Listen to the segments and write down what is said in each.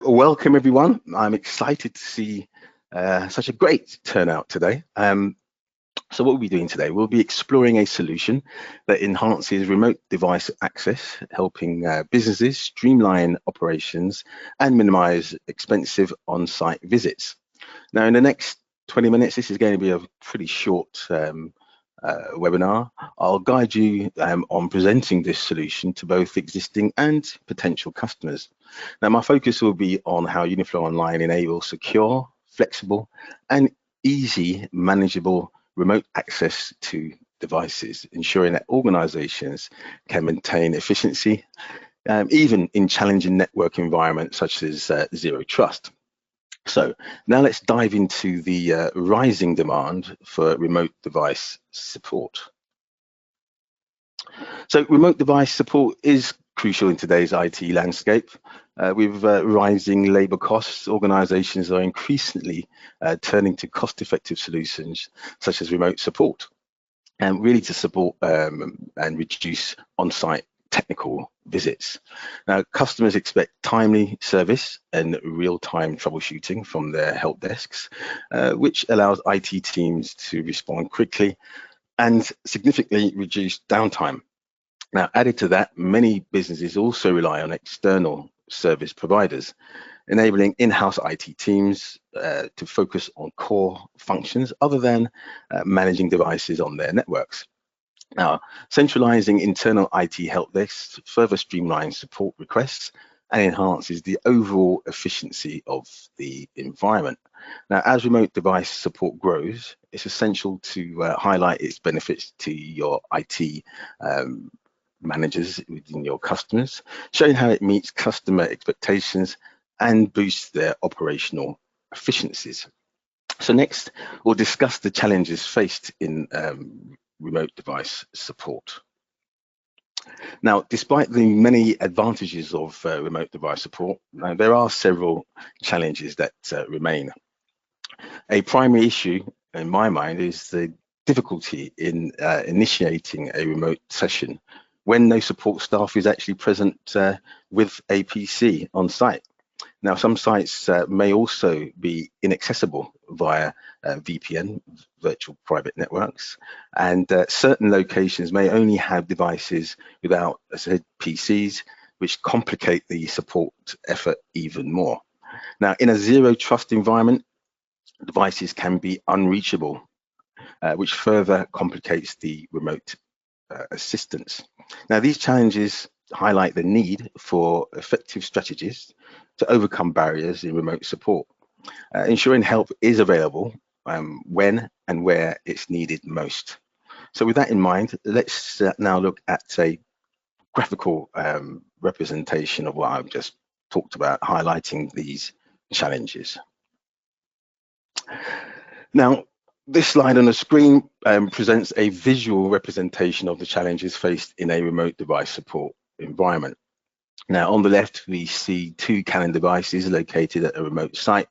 Welcome everyone. I'm excited to see such a great turnout today. So what we'll be doing today, we'll be exploring a solution that enhances remote device access, helping businesses streamline operations and minimize expensive on-site visits. Now, in the next 20 minutes, this is going to be a pretty short webinar. I'll guide you on presenting this solution to both existing and potential customers. Now, my focus will be on how uniFLOW Online enables secure, flexible, and easy manageable remote access to devices, ensuring that organizations can maintain efficiency, even in challenging network environments such as zero trust. So now let's dive into the rising demand for remote device support. So remote device support is crucial in today's IT landscape. With rising labor costs, organizations are increasingly turning to cost-effective solutions such as remote support, and really to support and reduce on-site technical visits. Now, customers expect timely service and real-time troubleshooting from their help desks, which allows IT teams to respond quickly and significantly reduce downtime. Now, added to that, many businesses also rely on external service providers, enabling in-house IT teams to focus on core functions other than managing devices on their networks. Now, centralizing internal IT help desks further streamlines support requests and enhances the overall efficiency of the environment. Now, as remote device support grows, it's essential to highlight its benefits to your IT managers within your customers, showing how it meets customer expectations and boosts their operational efficiencies. So next, we'll discuss the challenges faced in remote device support. Now, despite the many advantages of remote device support, there are several challenges that remain. A primary issue in my mind is the difficulty in initiating a remote session when no support staff is actually present with a PC on site. Now, some sites may also be inaccessible via VPN, virtual private networks, and certain locations may only have devices without, as I said, PCs, which complicate the support effort even more. Now, in a zero trust environment, devices can be unreachable, which further complicates the remote assistance. Now, these challenges highlight the need for effective strategies to overcome barriers in remote support, ensuring help is available when and where it's needed most. So with that in mind, let's now look at a graphical representation of what I've just talked about, highlighting these challenges. Now, this slide on the screen presents a visual representation of the challenges faced in a remote device support environment. Now, on the left, we see two Canon devices located at a remote site,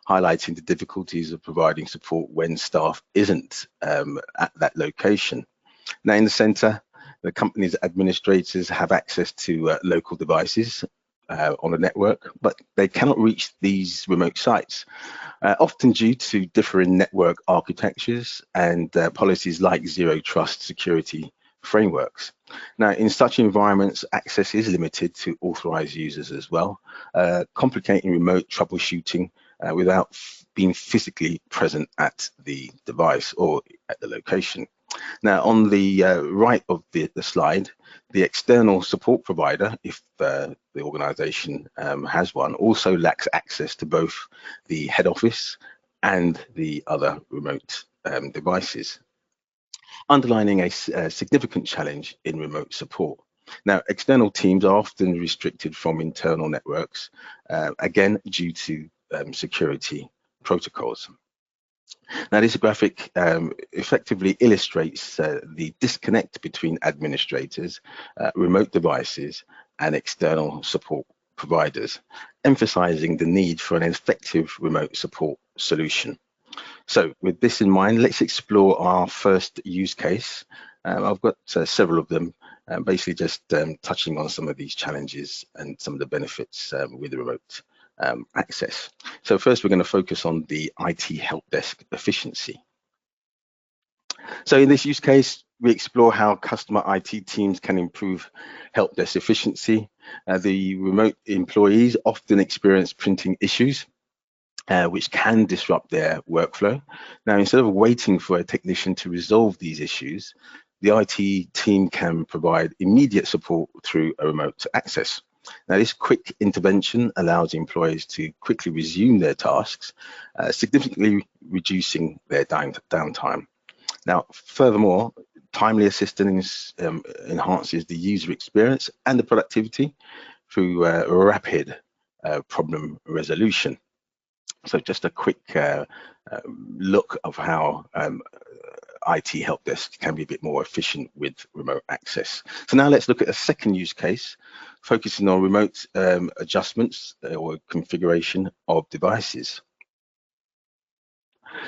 highlighting the difficulties of providing support when staff isn't at that location. Now, in the center, the company's administrators have access to local devices on the network, but they cannot reach these remote sites, often due to differing network architectures and policies like zero trust security frameworks. Now, in such environments, access is limited to authorized users as well, complicating remote troubleshooting without being physically present at the device or at the location. Now, on the right of the slide, the external support provider, if the organization has one, also lacks access to both the head office and the other remote devices, underlining a significant challenge in remote support. Now, external teams are often restricted from internal networks, again, due to security protocols. Now, this graphic effectively illustrates the disconnect between administrators, remote devices, and external support providers, emphasizing the need for an effective remote support solution. So with this in mind, let's explore our first use case. I've got several of them, basically just touching on some of these challenges and some of the benefits with remote access. So first, we're going to focus on the IT help desk efficiency. So in this use case, we explore how customer IT teams can improve help desk efficiency. The remote employees often experience printing issues, which can disrupt their workflow. Now, instead of waiting for a technician to resolve these issues, the IT team can provide immediate support through a remote access. Now, this quick intervention allows employees to quickly resume their tasks, significantly reducing their downtime. Now, furthermore, timely assistance enhances the user experience and the productivity through rapid problem resolution. So just a quick look of how IT help desk can be a bit more efficient with remote access. So now let's look at a second use case, focusing on remote adjustments or configuration of devices.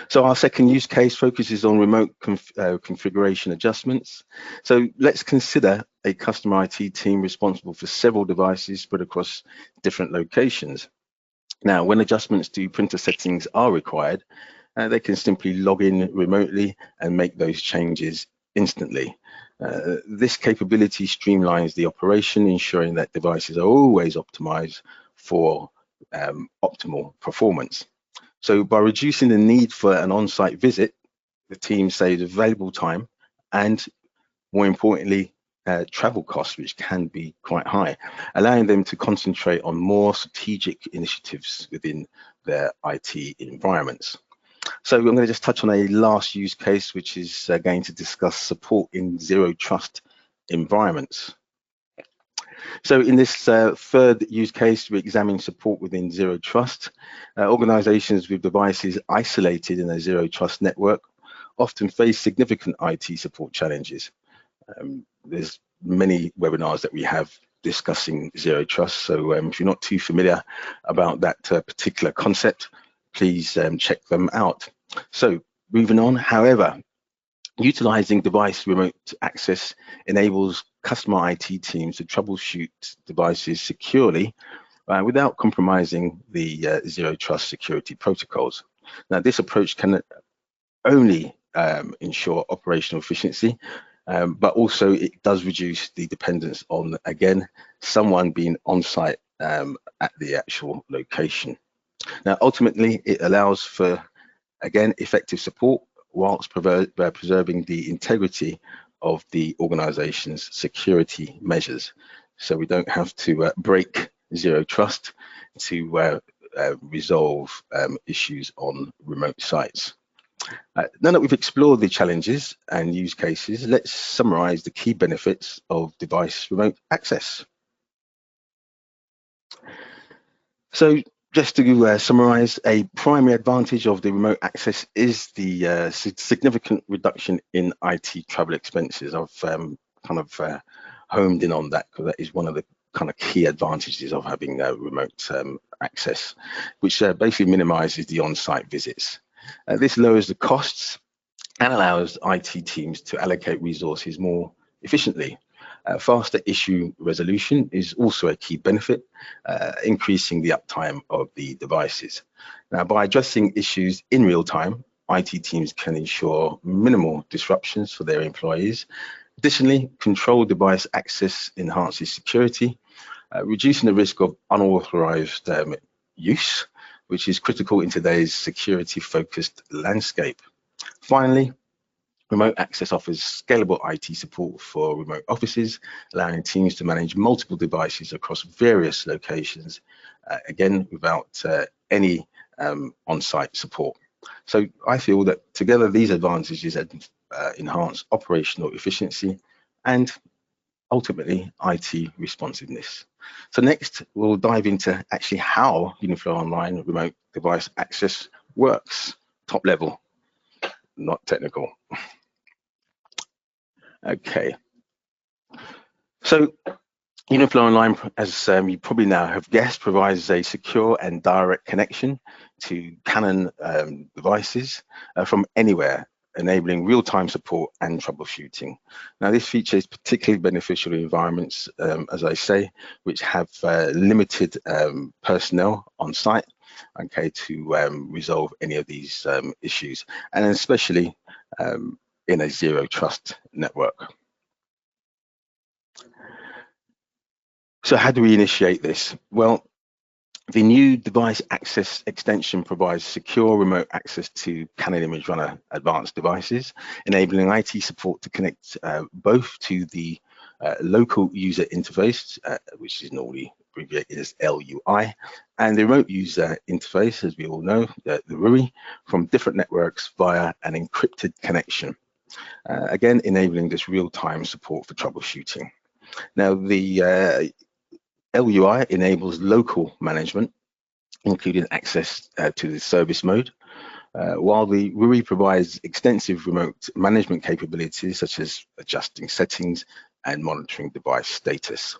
So our second use case focuses on remote configuration adjustments. So let's consider a customer IT team responsible for several devices spread across different locations. Now, when adjustments to printer settings are required, they can simply log in remotely and make those changes instantly. This capability streamlines the operation, ensuring that devices are always optimized for optimal performance. So by reducing the need for an on-site visit, the team saves valuable time and, more importantly, travel costs, which can be quite high, allowing them to concentrate on more strategic initiatives within their IT environments. So I'm going to just touch on a last use case, which is going to discuss support in zero trust environments. So in this third use case, we examine support within zero trust. Organizations with devices isolated in a zero trust network often face significant IT support challenges. There's many webinars that we have discussing zero trust. So if you're not too familiar about that particular concept, please check them out. So moving on, however, utilizing device remote access enables customer IT teams to troubleshoot devices securely without compromising the zero trust security protocols. Now, this approach can only ensure operational efficiency, but also it does reduce the dependence on, again, someone being on site at the actual location. Now, ultimately, it allows for, again, effective support whilst preserving the integrity of the organization's security measures. So we don't have to break zero trust to resolve issues on remote sites. Now that we've explored the challenges and use cases, let's summarize the key benefits of device remote access. So just to summarize, a primary advantage of the remote access is the significant reduction in IT travel expenses. I've kind of homed in on that because that is one of the kind of key advantages of having remote access, which basically minimizes the on-site visits. This lowers the costs and allows IT teams to allocate resources more efficiently. Faster issue resolution is also a key benefit, increasing the uptime of the devices. Now, by addressing issues in real time, IT teams can ensure minimal disruptions for their employees. Additionally, controlled device access enhances security, reducing the risk of unauthorized use, which is critical in today's security-focused landscape. Finally, remote access offers scalable IT support for remote offices, allowing teams to manage multiple devices across various locations, again, without any on-site support. So I feel that together these advantages enhance operational efficiency and ultimately IT responsiveness. So next, we'll dive into actually how uniFLOW Online remote device access works, top level, not technical. Okay, so uniFLOW Online, as you probably now have guessed, provides a secure and direct connection to Canon devices from anywhere enabling real-time support and troubleshooting. Now, this feature is particularly beneficial in environments, as I say, which have limited personnel on site, okay, to resolve any of these issues, and especially in a zero trust network. So how do we initiate this? Well, the new device access extension provides secure remote access to Canon Image Runner advanced devices, enabling IT support to connect both to the local user interface, which is normally abbreviated as LUI, and the remote user interface, as we all know, the RUI, from different networks via an encrypted connection. Again, enabling this real-time support for troubleshooting. Now, the LUI enables local management, including access to the service mode, while the RUI provides extensive remote management capabilities such as adjusting settings and monitoring device status.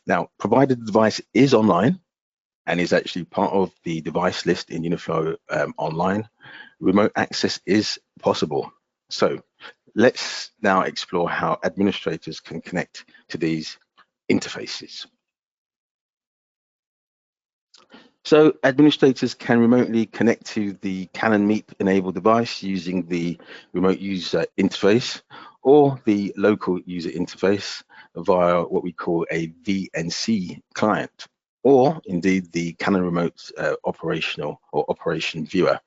Now, provided the device is online and is actually part of the device list in uniFLOW online, remote access is possible. So let's now explore how administrators can connect to these interfaces. So administrators can remotely connect to the Canon Meet enabled device using the remote user interface or the local user interface via what we call a VNC client, or indeed the Canon remote operational or operation viewer.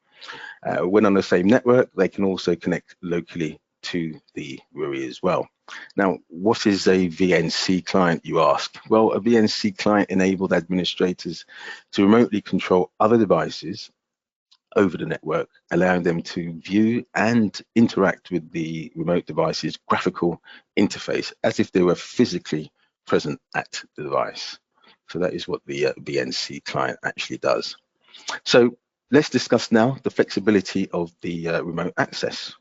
When on the same network, they can also connect locally to the RUI as well. Now, what is a VNC client, you ask? Well, a VNC client enabled administrators to remotely control other devices over the network, allowing them to view and interact with the remote device's graphical interface as if they were physically present at the device. So that is what the VNC client actually does. So let's discuss now the flexibility of the remote access.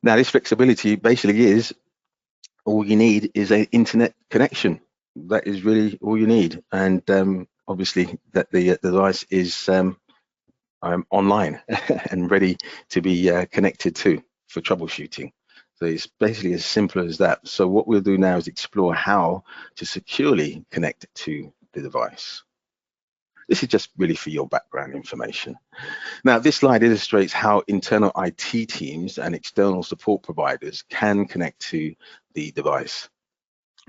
Now, this flexibility basically is all you need is an internet connection. That is really all you need. And obviously that the device is online and ready to be connected to for troubleshooting. So it's basically as simple as that. So what we'll do now is explore how to securely connect to the device. This is just really for your background information. Now, this slide illustrates how internal IT teams and external support providers can connect to the device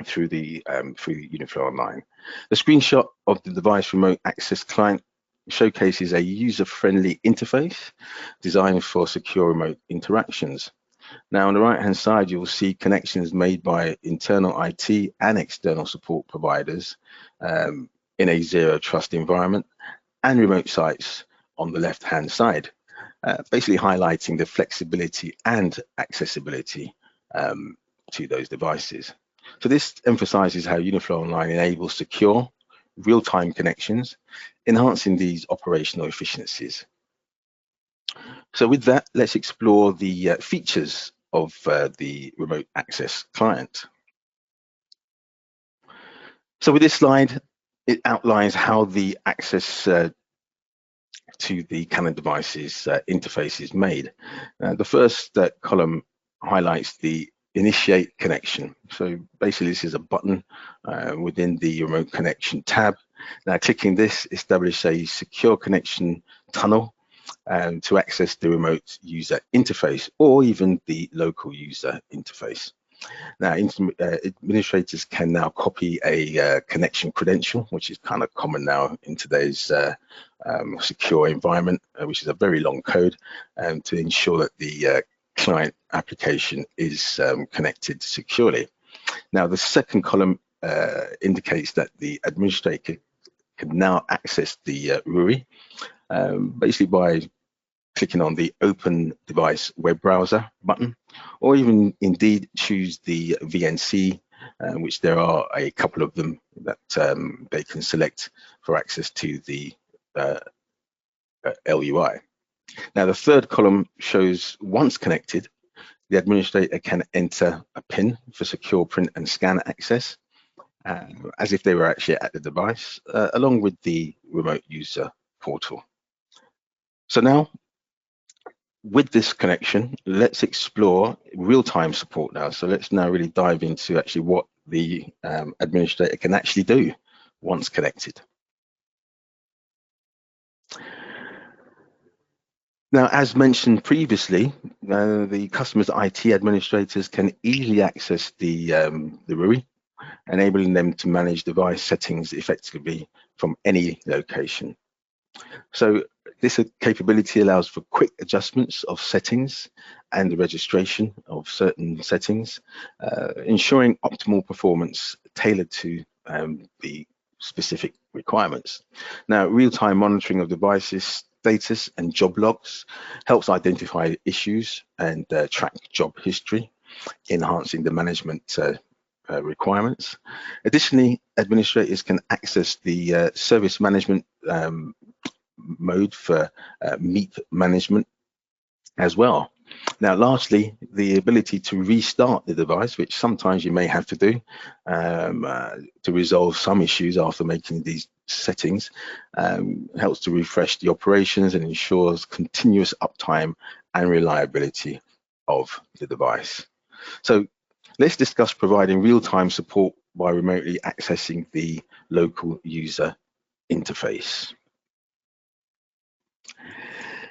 through uniFLOW Online. The screenshot of the device remote access client showcases a user-friendly interface designed for secure remote interactions. Now, on the right-hand side, you will see connections made by internal IT and external support providers in a zero trust environment, and remote sites on the left-hand side, basically highlighting the flexibility and accessibility to those devices. So this emphasizes how uniFLOW Online enables secure, real-time connections, enhancing these operational efficiencies. So with that, let's explore the features of the remote access client. So with this slide, it outlines how the access to the Canon device's interface is made. The first column highlights the initiate connection. So basically this is a button within the remote connection tab. Now clicking this establishes a secure connection tunnel to access the remote user interface or even the local user interface. Now, administrators can now copy a connection credential, which is kind of common now in today's secure environment, which is a very long code, to ensure that the client application is connected securely. Now, the second column indicates that the administrator can now access the RUI, basically by clicking on the Open Device Web Browser button, or even indeed choose the VNC, which there are a couple of them that they can select for access to the LUI. Now, the third column shows once connected, the administrator can enter a PIN for secure print and scan access, as if they were actually at the device, along with the remote user portal. So now with this connection, let's explore real-time support now. So let's now really dive into actually what the administrator can actually do once connected. Now, as mentioned previously, the customer's IT administrators can easily access the RUI, enabling them to manage device settings effectively from any location. So this capability allows for quick adjustments of settings and the registration of certain settings, ensuring optimal performance tailored to the specific requirements. Now, real-time monitoring of devices status and job logs helps identify issues and track job history, enhancing the management requirements. Additionally, administrators can access the service management mode for meet management as well. Now, lastly, the ability to restart the device, which sometimes you may have to do to resolve some issues after making these settings, helps to refresh the operations and ensures continuous uptime and reliability of the device. So let's discuss providing real-time support by remotely accessing the local user interface.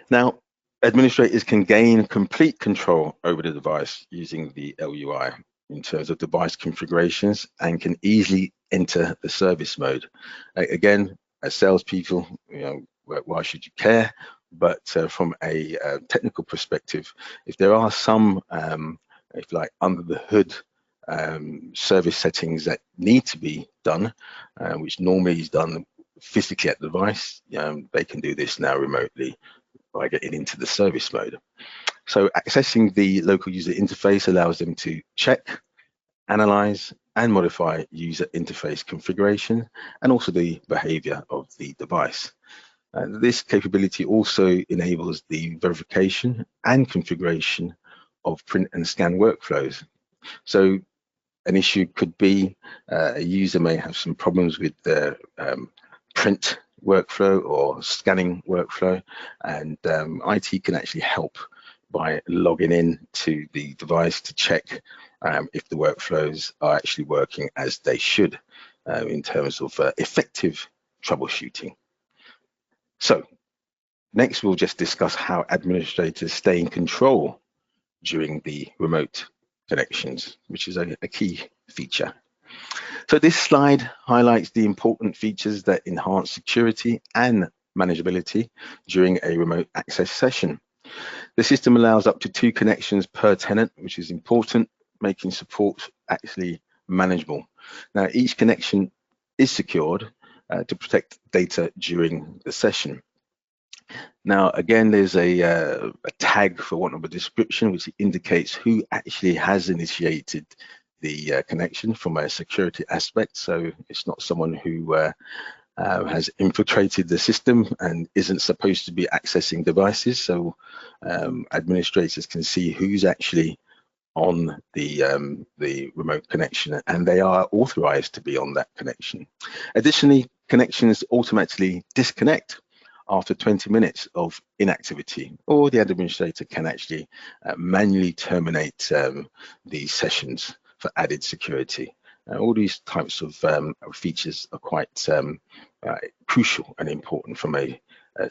Now, administrators can gain complete control over the device using the LUI in terms of device configurations and can easily enter the service mode. Again, as salespeople, why should you care? But from a technical perspective, if there are some, if like under the hood service settings that need to be done, which normally is done physically at the device, they can do this now remotely by getting into the service mode. So accessing the local user interface allows them to check, analyze, and modify user interface configuration and also the behavior of the device. This capability also enables the verification and configuration of print and scan workflows. So an issue could be a user may have some problems with their print workflow or scanning workflow, and IT can actually help by logging in to the device to check if the workflows are actually working as they should in terms of effective troubleshooting. So next we'll just discuss how administrators stay in control during the remote connections, which is a key feature. So this slide highlights the important features that enhance security and manageability during a remote access session. The system allows up to 2 connections per tenant, which is important, making support actually manageable. Now, each connection is secured to protect data during the session. Now, again, there's a tag, for want of a description, which indicates who actually has initiated the connection from a security aspect. So it's not someone who has infiltrated the system and isn't supposed to be accessing devices. So administrators can see who's actually on the remote connection, and they are authorized to be on that connection. Additionally, connections automatically disconnect after 20 minutes of inactivity, or the administrator can actually manually terminate these sessions for added security. All these types of features are quite crucial and important from a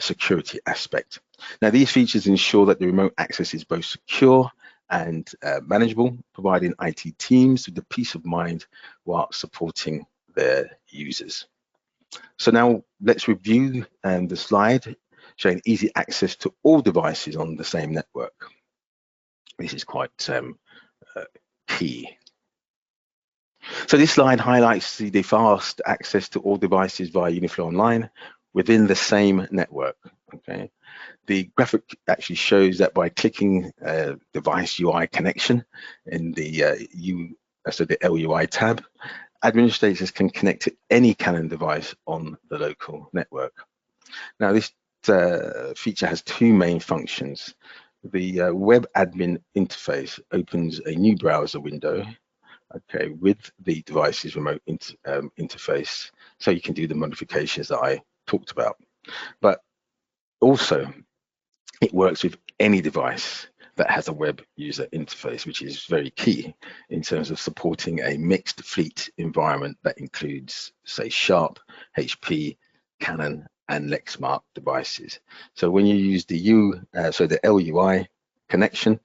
security aspect. Now, these features ensure that the remote access is both secure and manageable, providing IT teams with the peace of mind while supporting their users. So now let's review the slide showing easy access to all devices on the same network. This is quite key. So this slide highlights the fast access to all devices via uniFLOW Online within the same network. Okay, the graphic actually shows that by clicking device UI connection in the the LUI tab, administrators can connect to any Canon device on the local network. Now, this feature has 2 main functions. The web admin interface opens a new browser window, okay, with the device's remote interface, so you can do the modifications that I talked about. But also, it works with any device that has a web user interface, which is very key in terms of supporting a mixed fleet environment that includes, say, Sharp, HP, Canon, and Lexmark devices. So when you use the the LUI connection,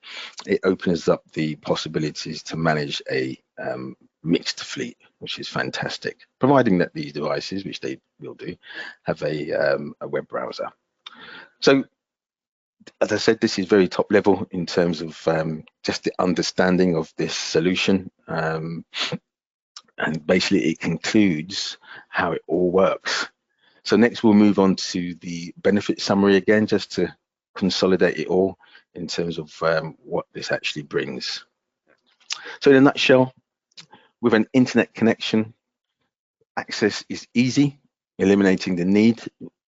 it opens up the possibilities to manage a mixed fleet, which is fantastic, providing that these devices, which they will do, have a web browser. So, as I said, this is very top level in terms of just the understanding of this solution. And basically it concludes how it all works. So next we'll move on to the benefit summary again, just to consolidate it all in terms of what this actually brings. So in a nutshell, with an internet connection, access is easy, eliminating the need,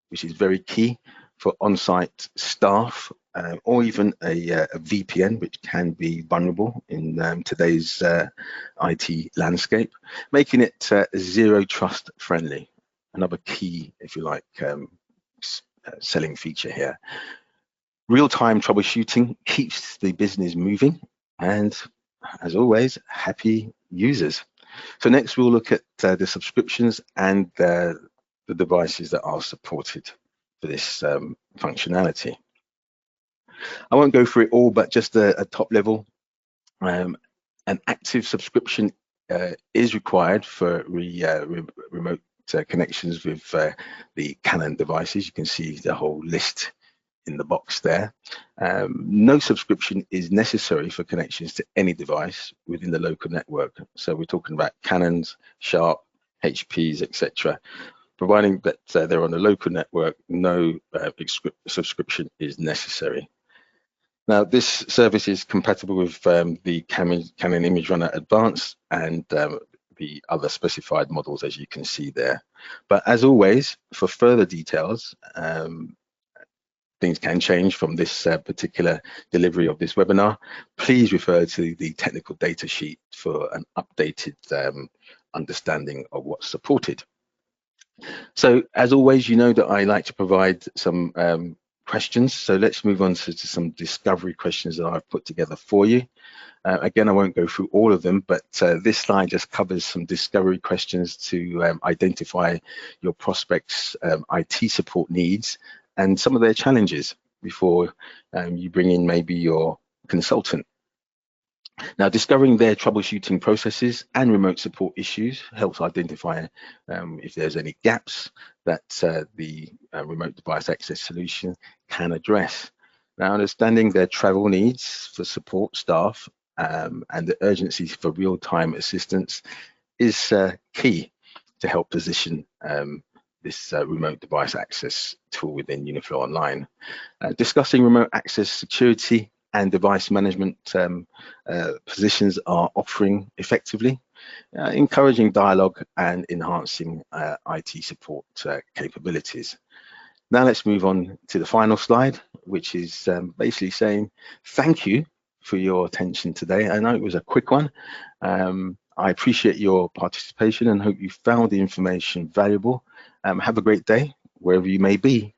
which is very key for on-site staff, or even a VPN, which can be vulnerable in today's IT landscape, making it zero trust friendly. Another key, if you like, selling feature here. Real-time troubleshooting keeps the business moving, and as always, happy users. So next we'll look at the subscriptions and the devices that are supported for this functionality. I won't go through it all, but just a top level. An active subscription is required for remote connections with the Canon devices. You can see the whole list in the box there. No subscription is necessary for connections to any device within the local network. So we're talking about Canons, Sharp, HPs, etc. Providing that they're on a local network, no subscription is necessary. Now, this service is compatible with the Canon Image Runner Advanced and the other specified models, as you can see there. But as always, for further details, things can change from this particular delivery of this webinar. Please refer to the technical data sheet for an updated understanding of what's supported. So as always, you know that I like to provide some questions. So let's move on to some discovery questions that I've put together for you. Again, I won't go through all of them, but this slide just covers some discovery questions to identify your prospects' IT support needs and some of their challenges before you bring in maybe your consultant. Now, discovering their troubleshooting processes and remote support issues helps identify if there's any gaps that the remote device access solution can address. Now, understanding their travel needs for support staff and the urgency for real-time assistance is key to help position this remote device access tool within uniFLOW Online. Discussing remote access security and device management positions are offering effectively, encouraging dialogue and enhancing IT support capabilities. Now let's move on to the final slide, which is basically saying thank you for your attention today. I know it was a quick one. I appreciate your participation and hope you found the information valuable. Have a great day wherever you may be.